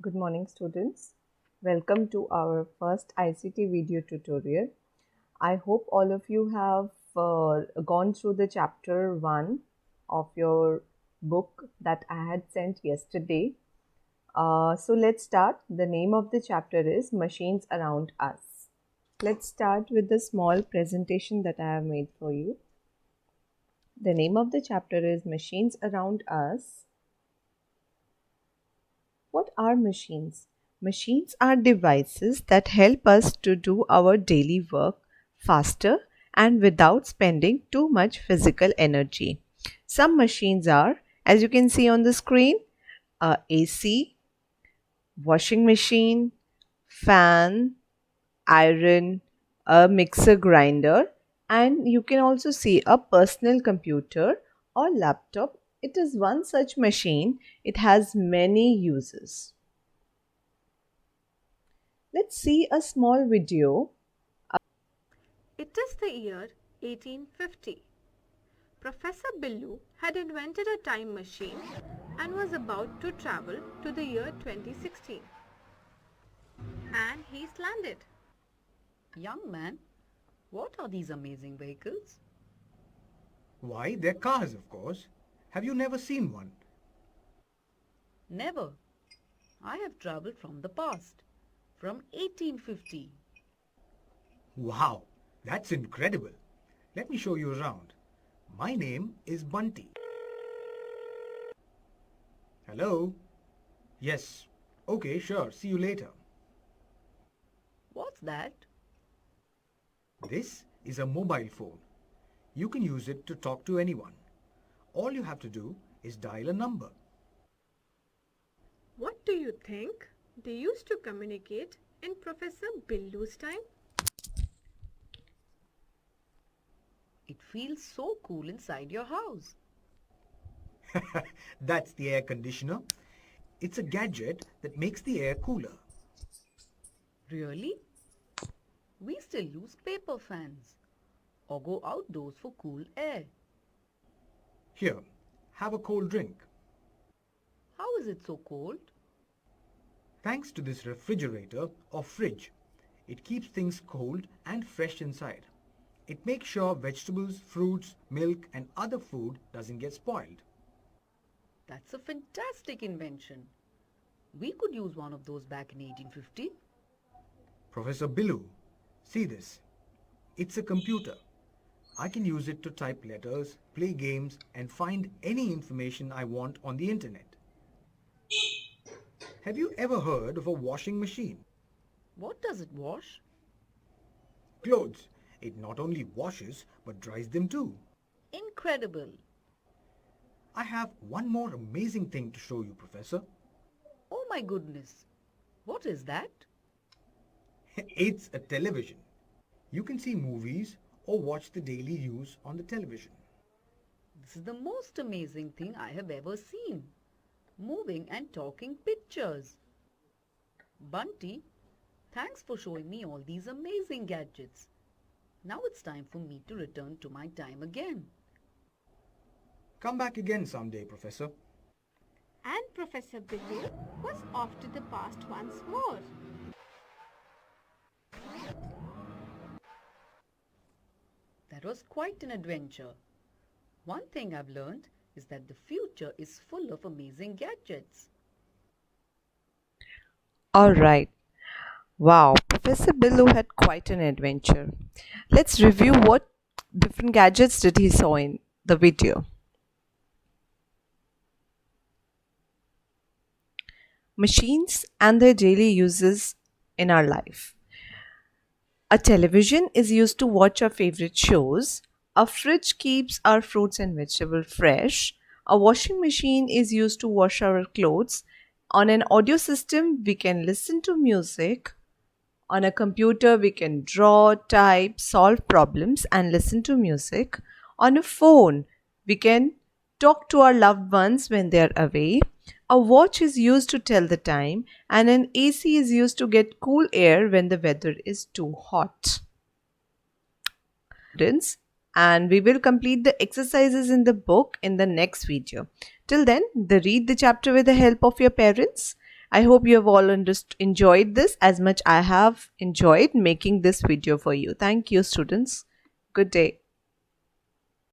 Good morning, students. Welcome to our first ICT video tutorial. I hope all of you have gone through the chapter 1 of your book that I had sent yesterday. So let's start. The name of the chapter is Machines Around Us. Let's start with the small presentation that I have made for you. The name of the chapter is Machines Around Us. What are machines? Machines are devices that help us to do our daily work faster and without spending too much physical energy. Some machines are, as you can see on the screen, a AC, washing machine, fan, iron, a mixer grinder, and you can also see a personal computer or laptop. It is one such machine. It has many uses. Let's see a small video. It is the year 1850. Professor Billu had invented a time machine and was about to travel to the year 2016. And he's landed. Young man, what are these amazing vehicles? Why, they're cars, of course. Have you never seen one? Never. I have traveled from the past, from 1850. Wow, that's incredible. Let me show you around. My name is Bunty. Hello? Yes. Okay, sure. See you later. What's that? This is a mobile phone. You can use it to talk to anyone. All you have to do is dial a number. What do you think they used to communicate in Professor Billu's time? It feels so cool inside your house. That's the air conditioner. It's a gadget that makes the air cooler. Really? We still use paper fans or go outdoors for cool air. Here, have a cold drink. How is it so cold? Thanks to this refrigerator or fridge, it keeps things cold and fresh inside. It makes sure vegetables, fruits, milk and other food doesn't get spoiled. That's a fantastic invention. We could use one of those back in 1850. Professor Billu, see this. It's a computer. I can use it to type letters, play games and find any information I want on the internet. Have you ever heard of a washing machine? What does it wash? Clothes. It not only washes but dries them too. Incredible. I have one more amazing thing to show you, Professor. Oh my goodness. What is that? It's a television. You can see movies or watch the daily news on the television. This is the most amazing thing I have ever seen. Moving and talking pictures. Bunty, thanks for showing me all these amazing gadgets. Now it's time for me to return to my time again. Come back again someday, Professor. And Professor Billu was off to the past once more. That was quite an adventure. One thing I've learned is that the future is full of amazing gadgets. Alright. Wow, Professor Billu had quite an adventure. Let's review what different gadgets did he saw in the video. Machines and their daily uses in our life. A television is used to watch our favorite shows. A fridge keeps our fruits and vegetables fresh. A washing machine is used to wash our clothes. On an audio system, we can listen to music. On a computer, we can draw, type, solve problems, and listen to music. On a phone, we can talk to our loved ones when they are away. A watch is used to tell the time, and an AC is used to get cool air when the weather is too hot. And we will complete the exercises in the book in the next video. Till then, read the chapter with the help of your parents I hope you have all enjoyed this as much I have enjoyed making this video for you. Thank you, students. Good day.